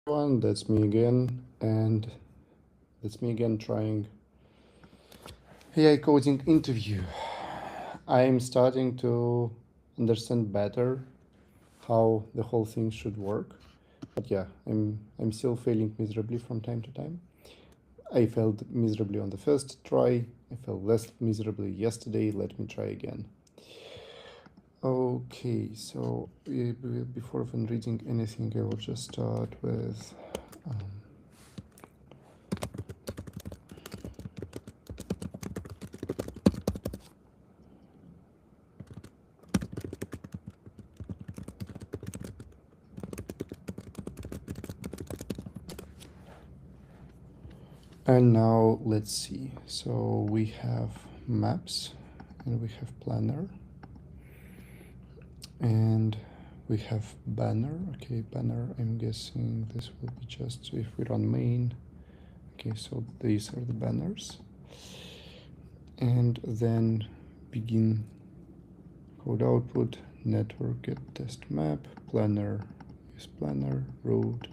Everyone, that's me again, and that's me again trying AI coding interview. I'm starting to understand better how the whole thing should work, but yeah, I'm still failing miserably from time to time. I failed miserably on the first try. I failed less miserably yesterday. Let me try again. Okay, so before even reading anything, I will just start with. And now let's see. So we have maps and we have planner and we have banner. Okay, banner, I'm guessing this will be just if we run main. Okay, so these are the banners. And then begin code output, network get test map, planner is planner, road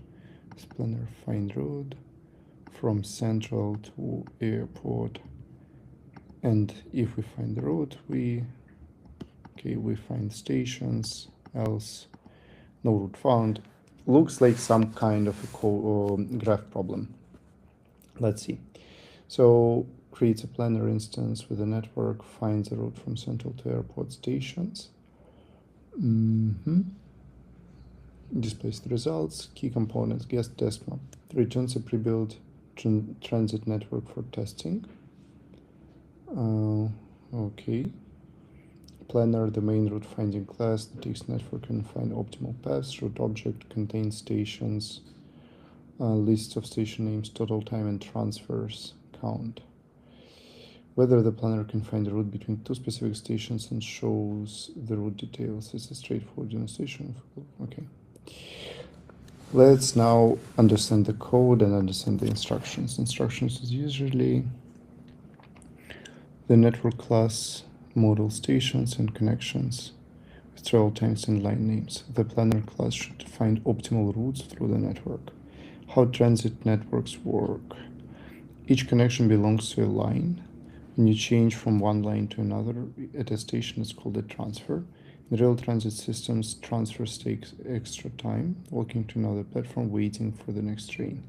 is planner, find road from central to airport. And if we find the road, we find stations, else no route found. Looks like some kind of a graph problem. Let's see. So creates a planner instance with a network, finds a route from central to airport stations. Displays the results, key components, guest test map, returns a pre-built transit network for testing. Okay. Planner, the main route finding class, the text network can find optimal paths. Route object contains stations, list of station names, total time and transfers count. Whether the planner can find the route between two specific stations and shows the route details is a straightforward demonstration. Okay. Let's now understand the code and understand the instructions. Instructions is usually the network class, model stations and connections with travel times and line names. The planner class should find optimal routes through the network. How transit networks work. Each connection belongs to a line. When you change from one line to another at a station, it's called a transfer. In real transit systems, transfers take extra time, walking to another platform, waiting for the next train.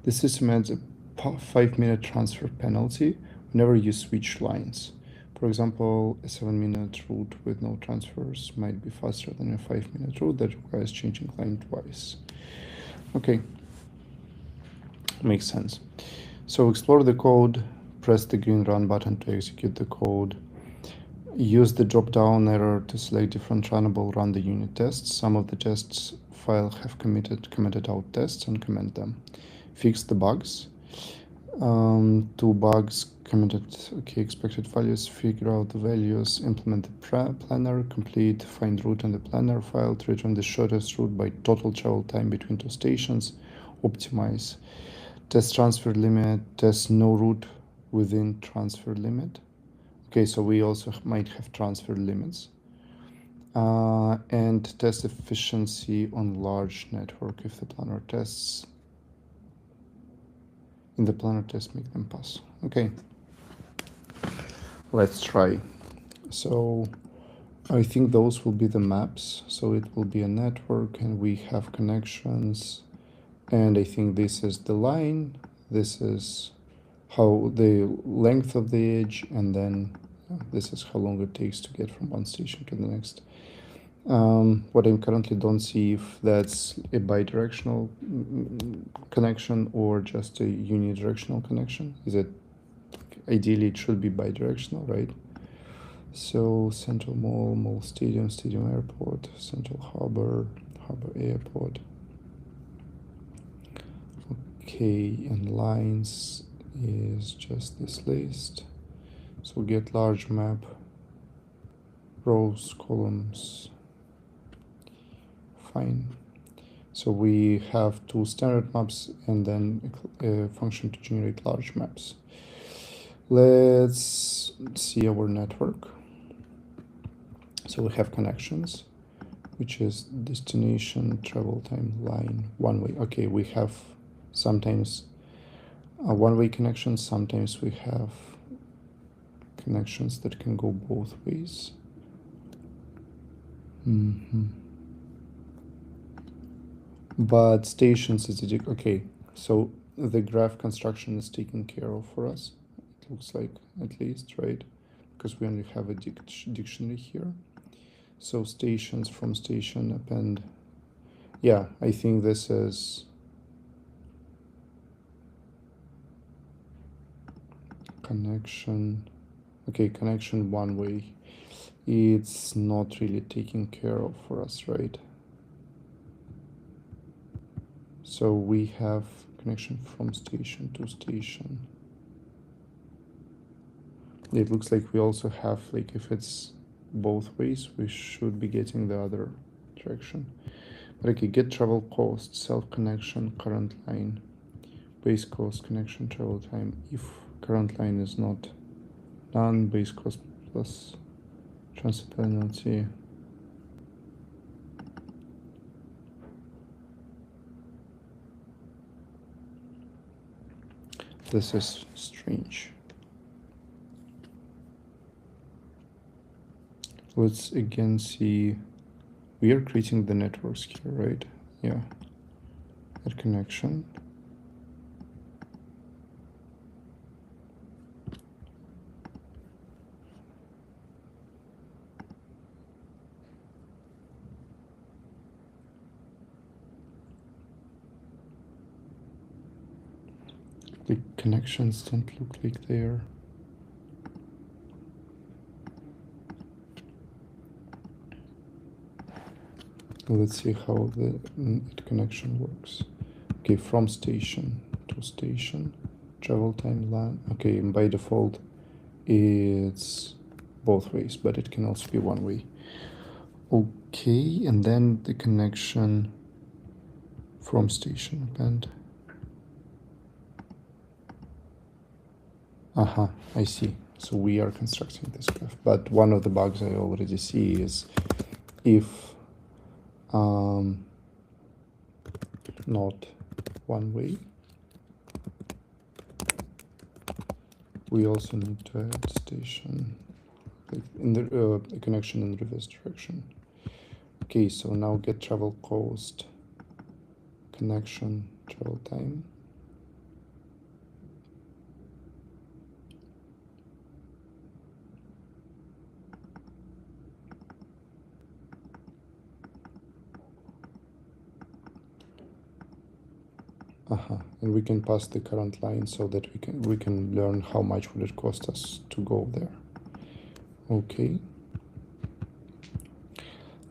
The system adds a 5-minute transfer penalty whenever you switch lines. For example, a 7-minute route with no transfers might be faster than a 5-minute route that requires changing line twice. Okay, makes sense. So explore the code, press the green run button to execute the code. Use the drop-down arrow to select different runnable run the unit tests. Some of the tests file have commented out tests and comment them. Fix the bugs. 2 bugs commented, okay, expected values, figure out the values, implement the planner, complete find route in the planner file to return the shortest route by total travel time between two stations, optimize. Test transfer limit, test no route within transfer limit. Okay, so we also might have transfer limits. And test efficiency on large network if the planner tests. In the planner test, make them pass. Okay, let's try. So I think those will be the maps. So it will be a network and we have connections. And I think this is the line. This is how the length of the edge, and then this is how long it takes to get from one station to the next. What I currently don't see if that's a bidirectional connection or just a unidirectional connection. Is it, ideally it should be bidirectional, right? So Central Mall, Mall Stadium, Stadium Airport, Central Harbor, Harbor Airport. Okay, and lines is just this list. So get large map, rows, columns. Fine. So we have 2 standard maps and then a function to generate large maps. Let's see our network. So we have connections. which is destination travel time line one way. Okay, we have sometimes a one-way connection, sometimes we have connections that can go both ways. But stations is okay, so the graph construction is taken care of for us, it looks like, at least, right? Because we only have a dictionary here. So stations, from station append. Yeah, I think this is connection. Okay, connection one way. It's not really taken care of for us, right? So we have connection from station to station. It looks like we also have, like, if it's both ways, we should be getting the other direction. But okay, get travel cost, self connection, current line, base cost, connection, travel time. If current line is not done, base cost plus transfer penalty. This is strange. Let's again see. We are creating the networks here, right? Yeah. Add connection. The connections don't look like they're. Let's see how the connection works. Okay, from station to station, travel time line. Okay, and by default, it's both ways, but it can also be one way. Okay, and then the connection from station append. I see. So we are constructing this graph, but one of the bugs I already see is if not one way, we also need to add station, like in the connection in the reverse direction. Okay, so now get travel cost, connection, travel time. And we can pass the current line so that we can learn how much will it cost us to go there. Okay.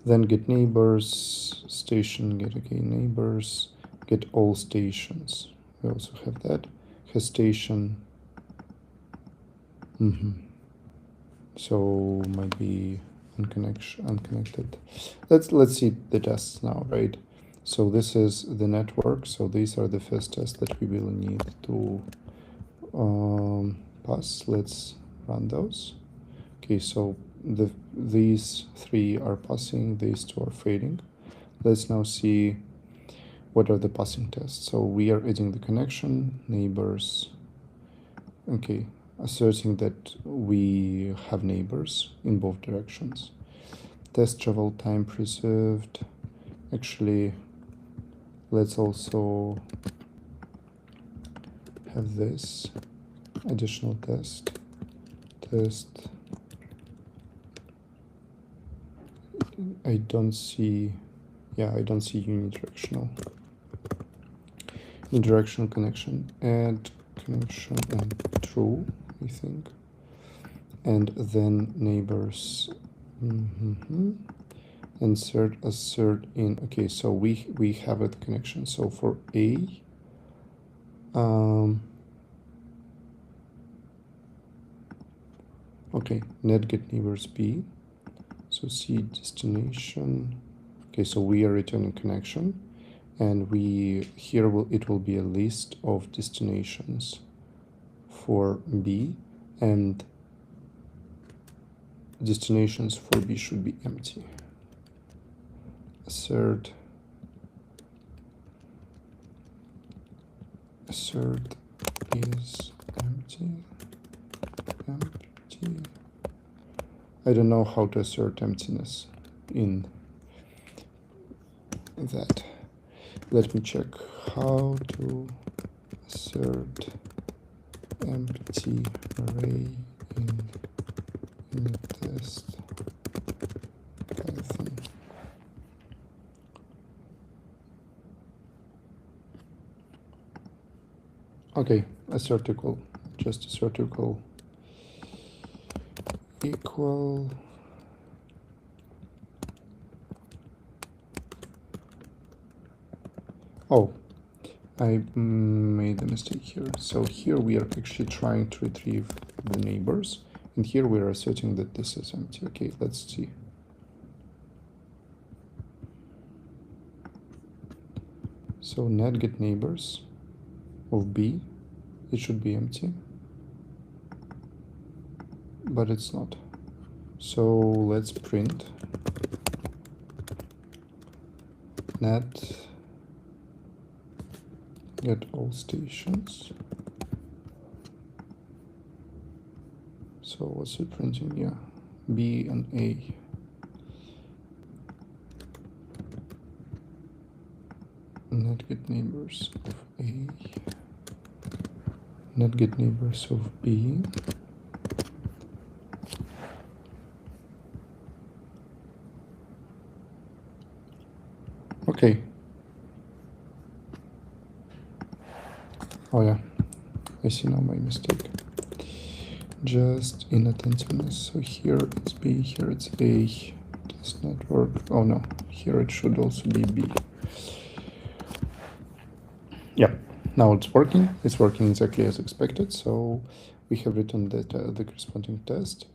Then get neighbors, station, get again neighbors, get all stations. We also have that. Has station. So might be unconnected. Let's see the tests now, right? So this is the network. So these are the first tests that we will need to pass. Let's run those. Okay, so these three are passing, these two are failing. Let's now see what are the passing tests. So we are adding the connection, neighbors. Okay, asserting that we have neighbors in both directions. Test travel time preserved. Actually, let's also have this additional test. I don't see unidirectional. Unidirectional connection, add connection and true, I think. And then neighbors. Insert assert in. Okay, so we have a connection. So for A, okay, net get neighbors B. So C destination. Okay, so we are returning connection, and it will be a list of destinations for B, and destinations for B should be empty. assert is empty. I don't know how to assert emptiness in that. Let me check how to assert empty array in test Python. Okay, assert equal, just assert equal oh, I made a mistake here. So here we are actually trying to retrieve the neighbors, and here we are asserting that this is empty. Okay, let's see. So net get neighbors of B, it should be empty, but it's not. So let's print net get all stations. So what's it printing? Yeah, B and A. Net get neighbors of A. Net get neighbors of B. Okay. Oh yeah, I see now my mistake. Just inattentiveness. So here it's B, here it's A. Test network. Oh no, here it should also be B. Yeah, now it's working. It's working exactly as expected. So we have written the corresponding test.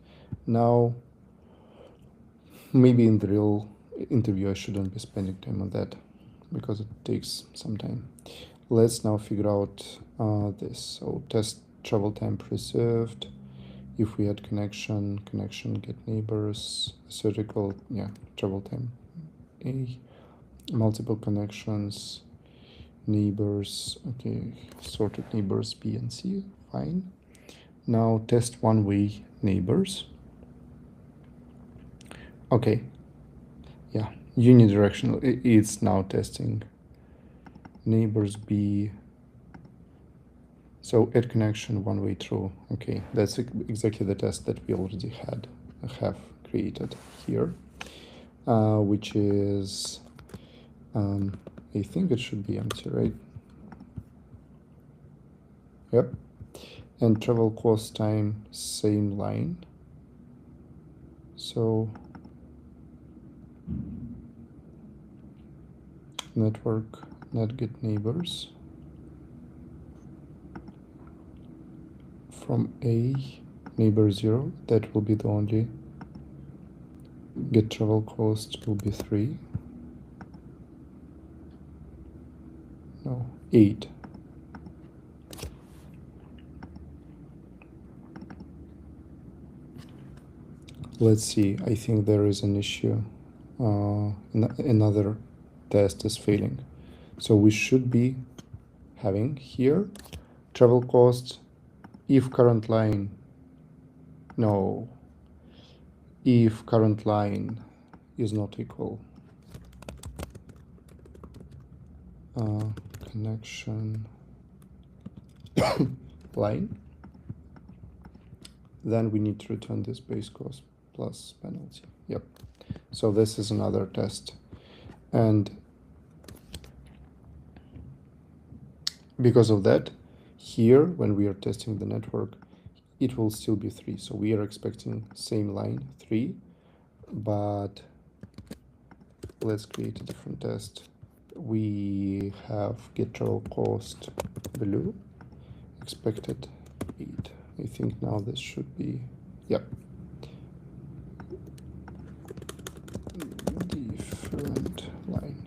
Now, maybe in the real interview, I shouldn't be spending time on that because it takes some time. Let's now figure out this. So test travel time preserved. If we had connection get neighbors, surgical, yeah, travel time A, multiple connections, neighbors, okay, sorted neighbors B and C, fine. Now test one-way neighbors. Okay, yeah, unidirectional, it's now testing neighbors B. So add connection one-way true. Okay, that's exactly the test that we already have created here, which is, I think it should be empty, right? Yep. And travel cost time, same line. So network net get neighbors from A, neighbor 0, that will be the only. Get travel cost will be 3. No, 8. Let's see, I think there is an issue. Another test is failing. So we should be having here travel cost if current line, no, if current line is not equal connection line, then we need to return this base cost plus penalty. Yep. So this is another test. And because of that, here, when we are testing the network, it will still be 3. So we are expecting same line, 3, but let's create a different test. We have get travel cost below, expected 8. I think now this should be, yep. Different line.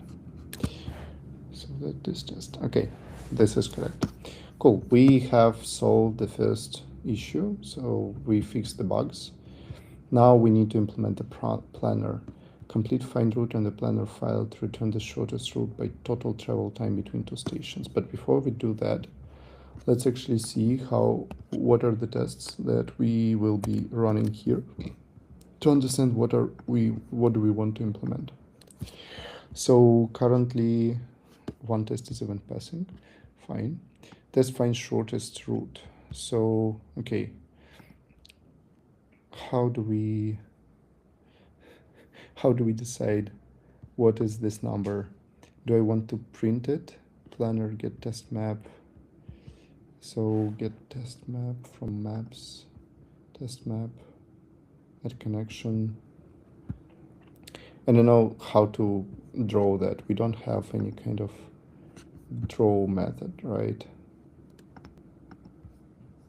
So that this test, okay, this is correct. Cool, we have solved the first issue, so we fixed the bugs. Now we need to implement the planner complete find route and the planner file to return the shortest route by total travel time between two stations. But before we do that, let's actually see what are the tests that we will be running here to understand what do we want to implement. So currently one test is event passing, fine. Test finds shortest route. So okay, how do we decide what is this number? Do I want to print it? Planner get test map. So get test map from maps, test map, add connection. I don't know how to draw that. We don't have any kind of draw method, right?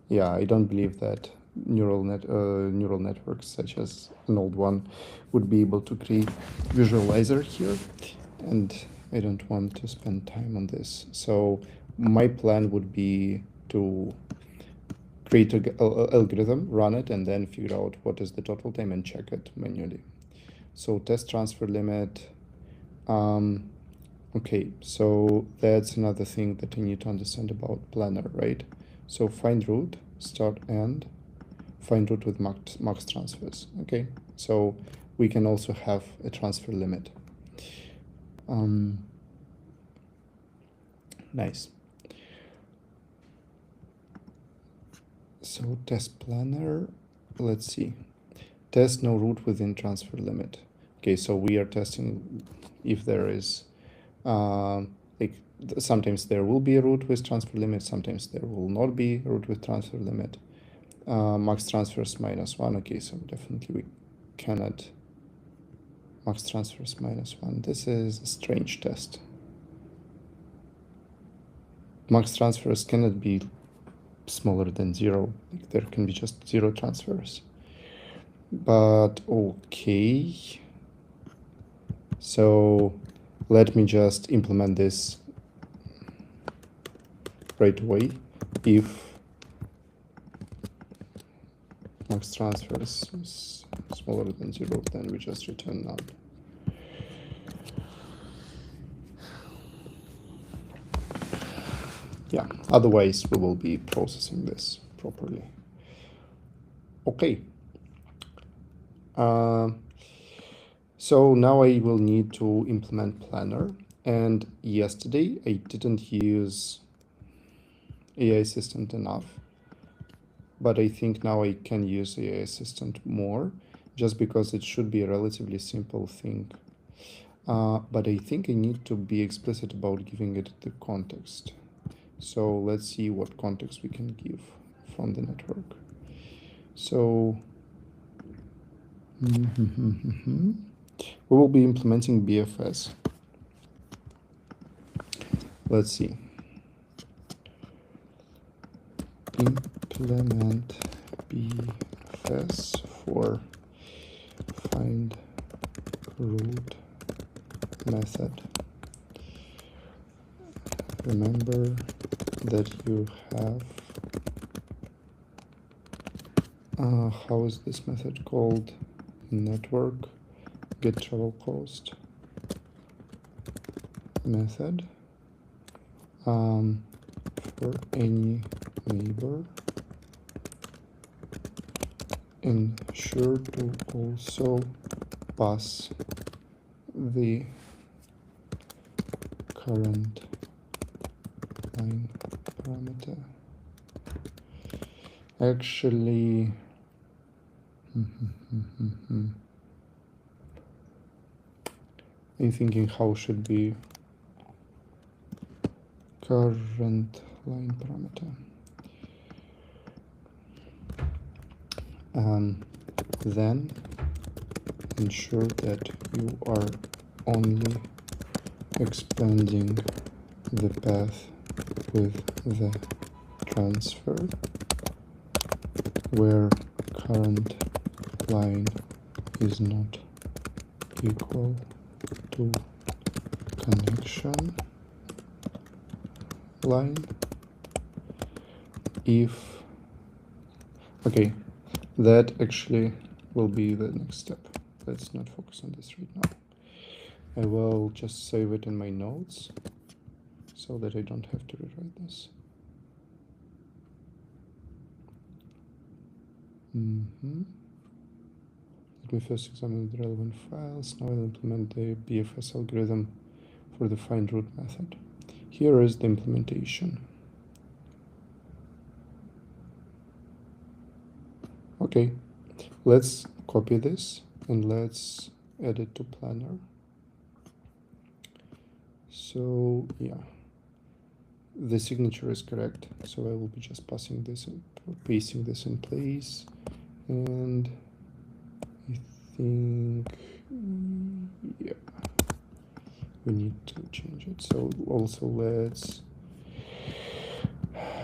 Yeah, I don't believe that neural networks such as an old one would be able to create visualizer here, and I don't want to spend time on this. So my plan would be to create an algorithm, run it, and then figure out what is the total time and check it manually. So test transfer limit. Okay, so that's another thing that you need to understand about planner, right? So find route, start end, find route with max transfers. Okay, so we can also have a transfer limit. Nice. So test planner, let's see. Test no route within transfer limit. Okay, so we are testing if there is, like sometimes there will be a route with transfer limit, sometimes there will not be a route with transfer limit. Max transfers -1. Okay, so definitely we cannot max transfers -1. This is a strange test. Max transfers cannot be smaller than 0. Like there can be just 0 transfers. But okay. So let me just implement this right away. If max transfers is smaller than 0, then we just return none. Yeah, otherwise we will be processing this properly. Okay. So now I will need to implement planner. And yesterday I didn't use AI Assistant enough, but I think now I can use AI Assistant more, just because it should be a relatively simple thing. But I think I need to be explicit about giving it the context. So let's see what context we can give from the network. So we will be implementing BFS. Let's see. Implement BFS for find route method. Remember that you have, how is this method called? Network get travel cost method for any neighbor. Ensure to also pass the current line parameter. Actually, I'm thinking how should be current line parameter. Then ensure that you are only expanding the path with the transfer where current line is not equal to connection line. If, okay, that actually will be the next step. Let's not focus on this right now. I will just save it in my notes so that I don't have to rewrite this. Let me first examine the relevant files. Now I'll implement the BFS algorithm for the find root method. Here is the implementation. Okay, let's copy this and let's add it to Planner. So yeah, the signature is correct. So I will be just passing this and pasting this in place. And I think, yeah, we need to change it. So also let's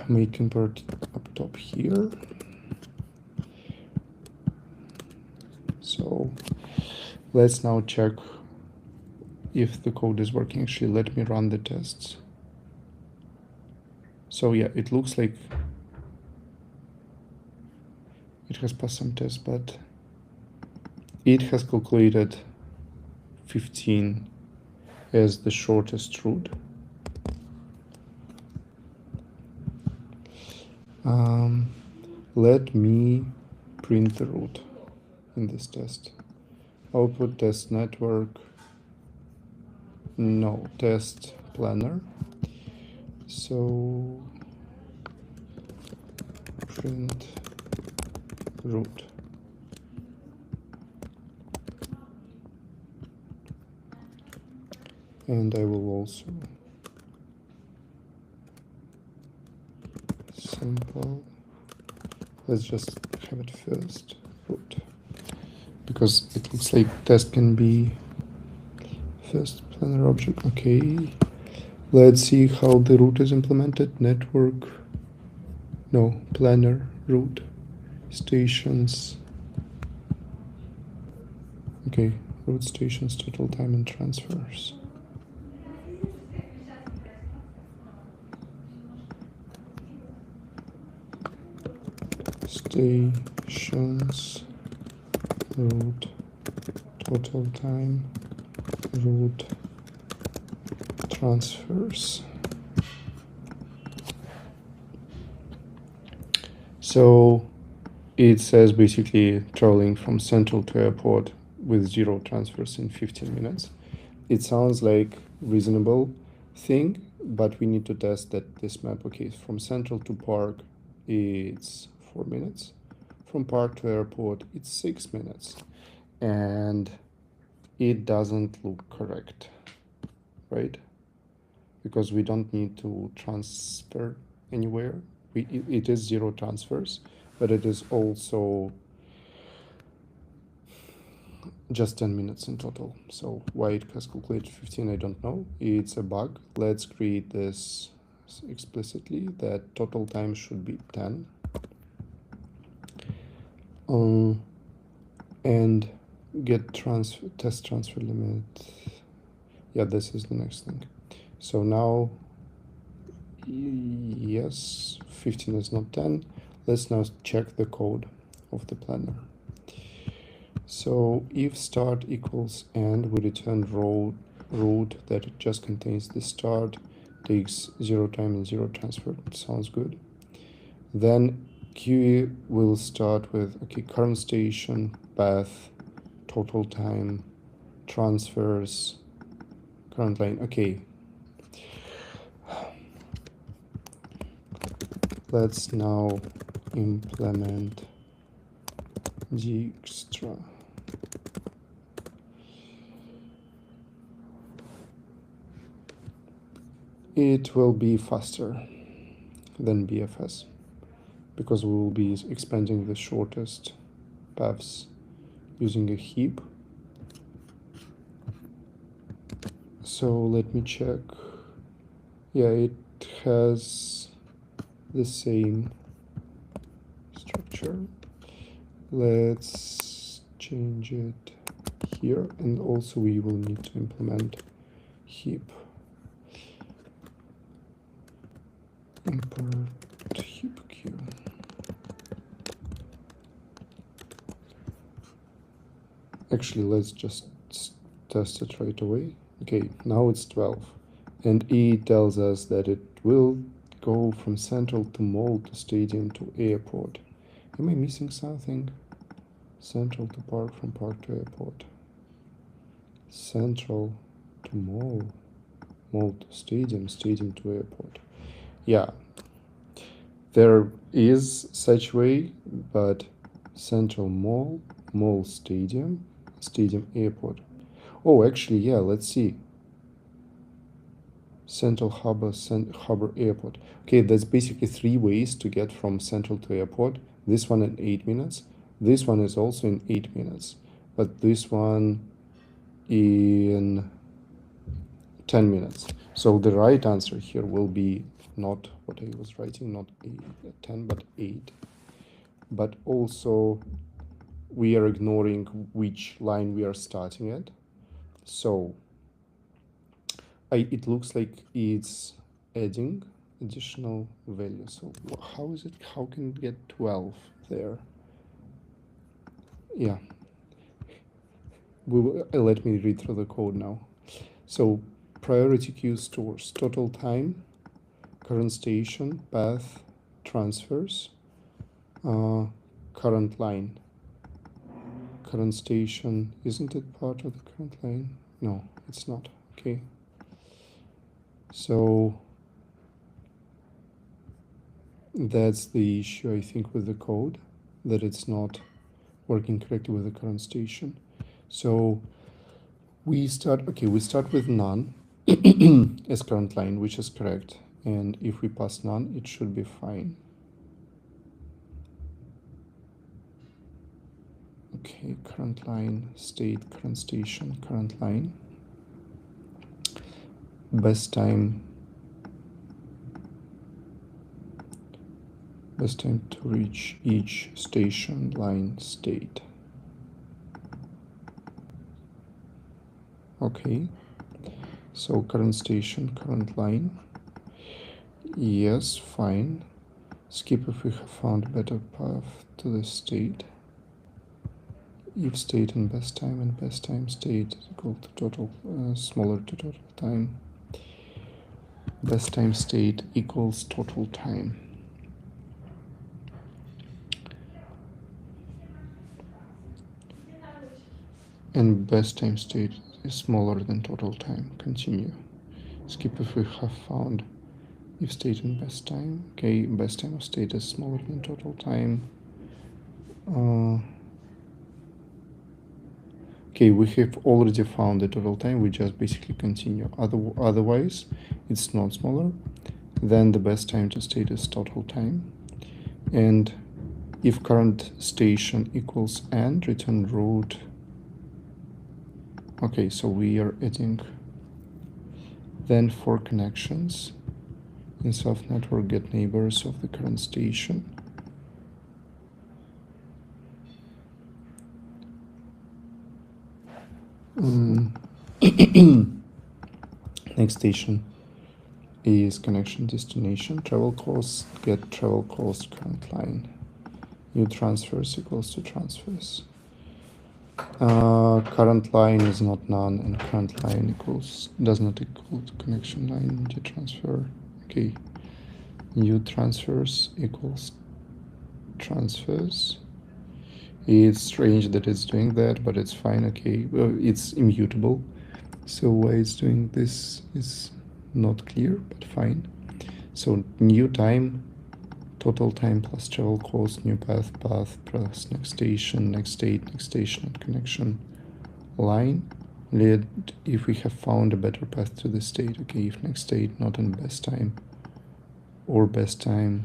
make import up top here. So let's now check if the code is working. Actually, let me run the tests. So yeah, it looks like it has passed some tests, but it has calculated 15 as the shortest route. Let me print the route in this test. Output test network, no, test planner. So print route. And I will also sample. Let's just have it first route, because it looks like test can be first planner object. Okay, let's see how the route is implemented. Network, no, planner route, stations. Okay, route stations, total time and transfers. Stations, route, total time, route, transfers. So it says basically traveling from central to airport with 0 transfers in 15 minutes. It sounds like reasonable thing, but we need to test that this map, okay, from central to park, it's 4 minutes. From park to airport, it's 6 minutes. And it doesn't look correct, right? Because we don't need to transfer anywhere. It is 0 transfers, but it is also just 10 minutes in total. So why it has calculated 15, I don't know. It's a bug. Let's create this explicitly, that total time should be 10. And get test transfer limit. Yeah, this is the next thing. So now, yes, 15 is not 10. Let's now check the code of the planner. So if start equals end, we return route that it just contains the start, takes 0 time and 0 transfer. Sounds good. Then QE will start with, okay, current station, path, total time, transfers, current line. Okay. Let's now implement Dijkstra. It will be faster than BFS because we will be expanding the shortest paths using a heap. So let me check. Yeah, it has the same structure. Let's change it here, and also we will need to implement heap. Import heap queue. Actually, let's just test it right away. Okay, now it's 12. And E tells us that it will go from Central to Mall to Stadium to Airport. Am I missing something? Central to Park, from Park to Airport. Central to Mall. Mall to Stadium, Stadium to Airport. Yeah, there is such way, but Central Mall, Mall Stadium, Stadium Airport. Oh, actually, yeah, let's see. Central Harbor Airport. Okay, there's basically 3 ways to get from Central to Airport. This one in 8 minutes. This one is also in 8 minutes. But this one in 10 minutes. So the right answer here will be not what I was writing, not 10, but 8. But also we are ignoring which line we are starting at. So it looks like it's adding additional value. So how can it get 12 there? Yeah, let me read through the code now. So priority queue stores total time, current station, path, transfers, current line. Current station, isn't it part of the current line? No, it's not. Okay. So that's the issue, I think, with the code, that it's not working correctly with the current station. So we start with none as current line, which is correct. And if we pass none, it should be fine. Okay, current line, state, current station, current line. Best time to reach each station, line, state. Okay, so current station, current line. Yes, fine. Skip if we have found a better path to the state. If state and best time state is equal to total, smaller to total time. Best time state equals total time. And best time state is smaller than total time. Continue. Skip if we have found if state and best time. Okay, best time of state is smaller than total time. Okay, we have already found the total time. We just basically continue. Otherwise, it's not smaller. Then the best time to state is total time. And if current station equals end, return route. Okay, so we are adding. Then for connections, in soft network, get neighbors of the current station. Next station is connection destination. Travel costs, get travel cost current line. New transfers equals to transfers. Current line is not none, and current line does not equal to connection line. New transfer. Okay. New transfers equals transfers. It's strange that it's doing that, but it's fine. Okay, well, it's immutable. So why it's doing this is not clear, but fine. So new time, total time plus travel cost, new path plus next station, next state, next station, and connection line. If we have found a better path to the state. Okay, if next state not in best time or best time,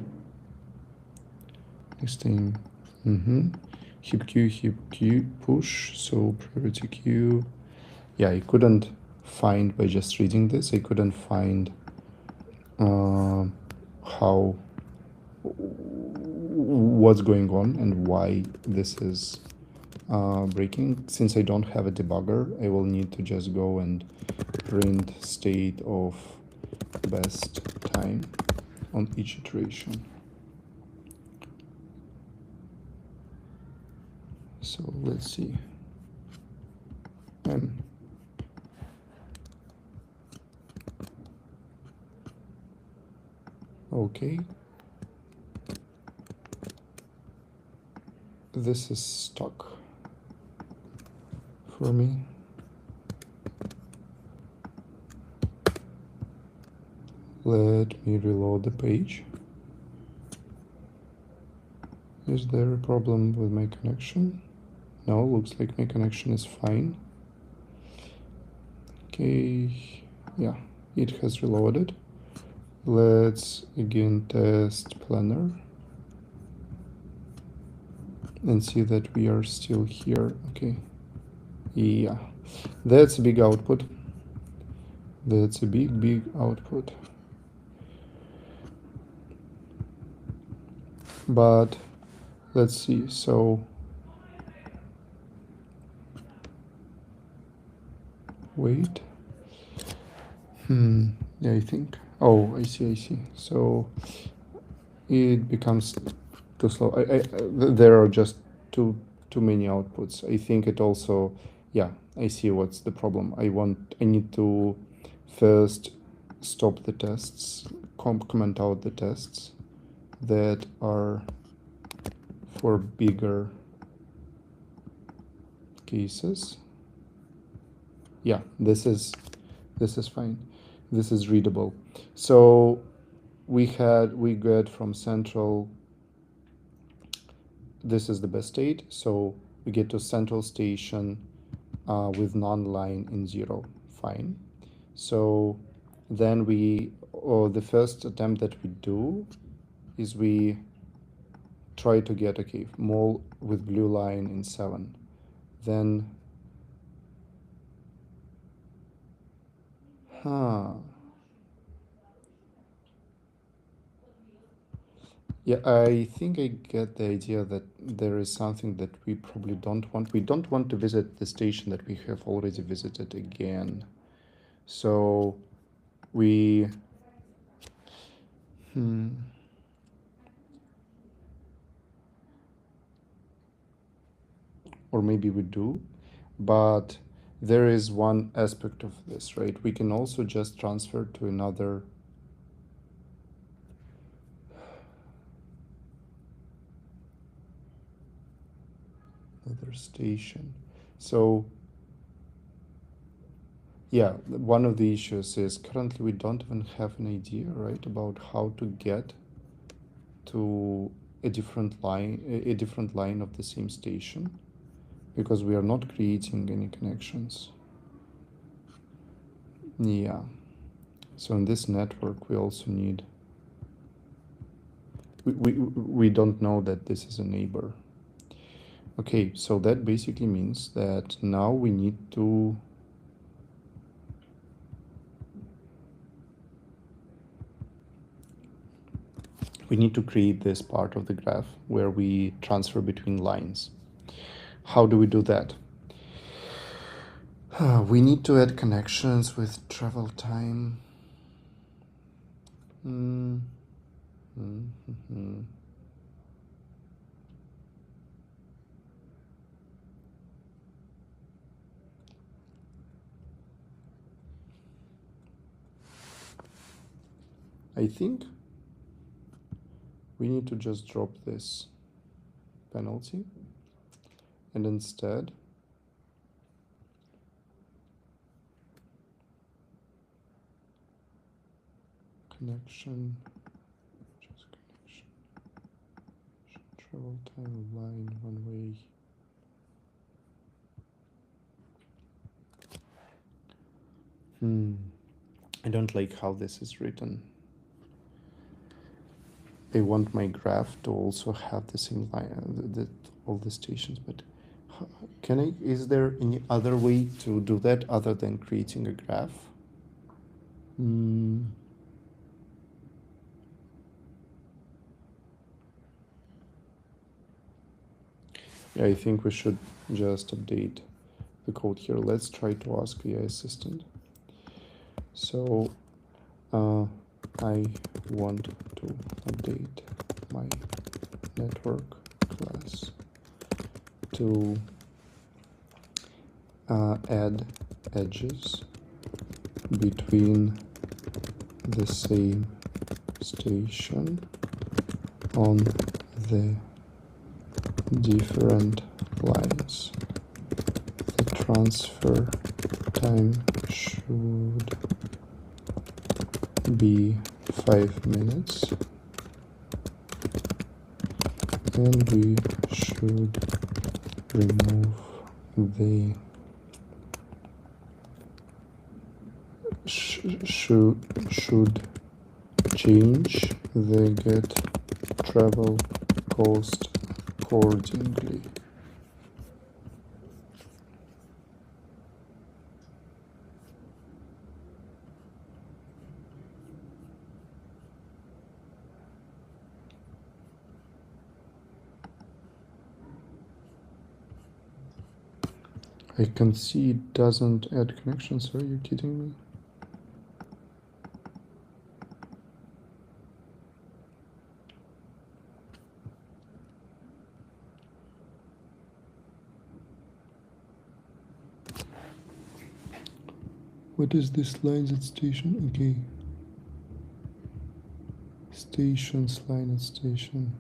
next thing. Heap queue, push. So priority queue. Yeah, I couldn't find, by just reading this, I couldn't find what's going on and why this is breaking. Since I don't have a debugger, I will need to just go and print state of best time on each iteration. So let's see. Okay. This is stuck for me. Let me reload the page. Is there a problem with my connection? No, looks like my connection is fine. Okay, yeah, it has reloaded. Let's again test Planner and see that we are still here. Okay, yeah, that's a big output. That's a big output. But let's see. So wait. Yeah, I think. Oh, I see. So it becomes too slow. There are just too many outputs. I think it also, yeah, I see what's the problem. I need to first stop the tests, comment out the tests that are for bigger cases. Yeah, this is fine. This is readable. So we get from central, this is the best state. So we get to central station with non-line in 0, fine. So then the first attempt that we do is we try to get, okay, mole with blue line in 7. Then, yeah, I think I get the idea that there is something that we probably don't want. We don't want to visit the station that we have already visited again. So we, or maybe we do, but there is one aspect of this, right? We can also just transfer to another station. So yeah, one of the issues is currently we don't even have an idea, right, about how to get to a different line of the same station, because we are not creating any connections. Yeah. So in this network, we also need, we don't know that this is a neighbor. Okay, so that basically means that now we need to create this part of the graph where we transfer between lines. How do we do that? We need to add connections with travel time. I think we need to just drop this penalty and instead connection, travel time line one way. I don't like how this is written. I want my graph to also have the same line, all the stations, but is there any other way to do that other than creating a graph? Yeah, I think we should just update the code here. Let's try to ask AI assistant. So I want to update my network class to add edges between the same station on the different lines. The transfer time should be 5 minutes, and we should remove the should change the get travel cost accordingly. I can see it doesn't add connections. Are you kidding me? What is this lines at station? Okay. Stations, line at station.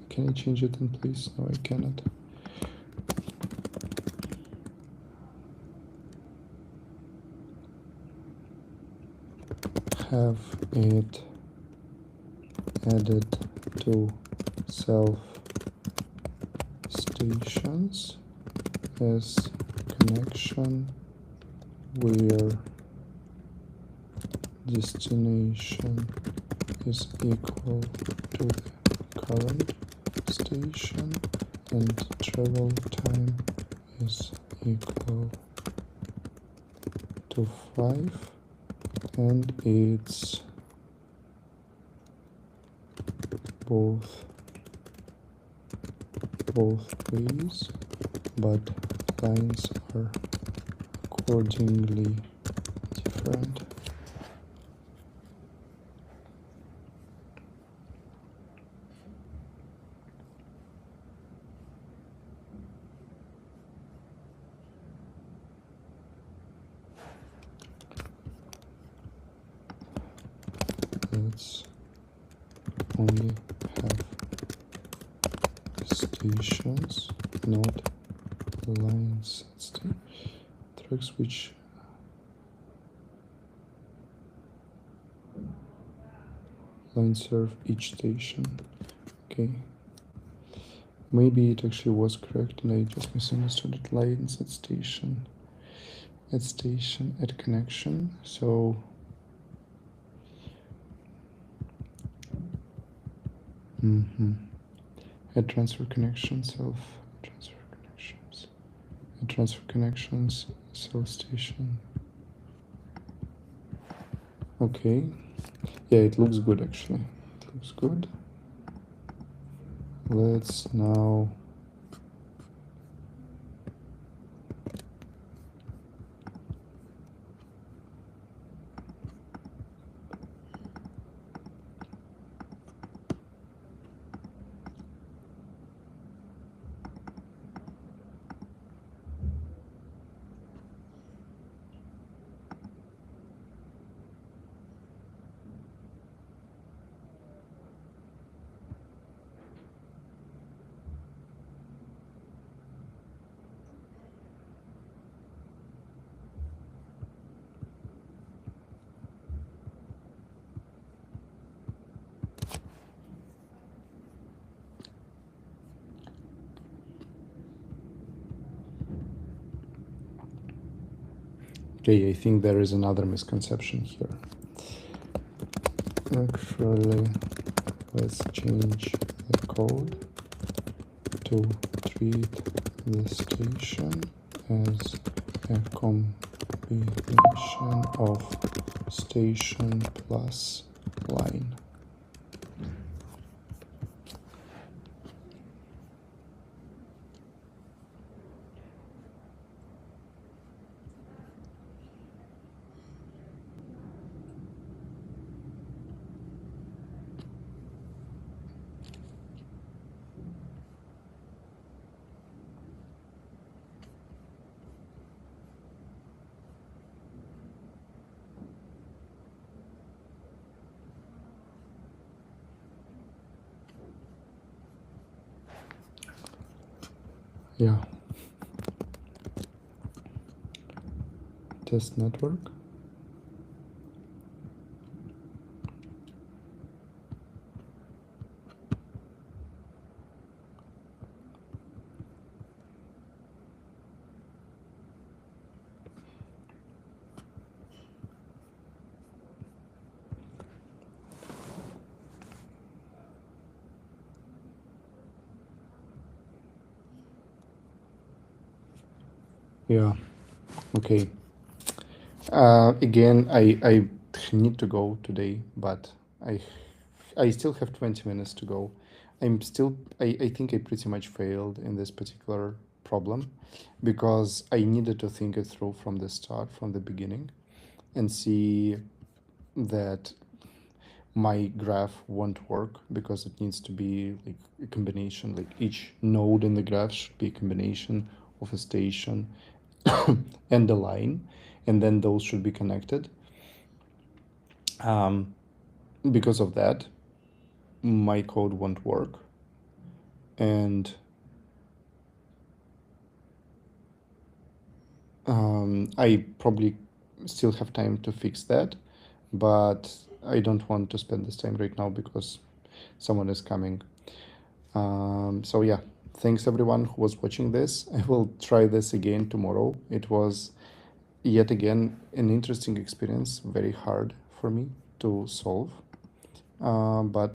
Can I change it in place? No, I cannot. Have it added to self stations as connection where destination is equal to the current station and travel time is equal to 5, and it's both ways, but lines are accordingly different. Let's only have stations, not lines. Tracks which lines serve each station. Okay. Maybe it actually was correct and I just misunderstood it. Lines at station, at connection. So at transfer connections, self station. Okay. Yeah, it looks good actually. It looks good. Let's now okay, I think there is another misconception here. Actually, let's change the code to treat the station as a combination of station plus line. Yeah. Test network. Yeah. Okay. Again, I need to go today, but I I still have 20 minutes to go. I think I pretty much failed in this particular problem because I needed to think it through from the start, from the beginning, and see that my graph won't work because it needs to be like a combination, like each node in the graph should be a combination of a station and a line, and then those should be connected. Because of that, my code won't work. And I probably still have time to fix that, but I don't want to spend this time right now because someone is coming. So yeah, thanks everyone who was watching this. I will try this again tomorrow. It was yet again an interesting experience, very hard for me to solve, but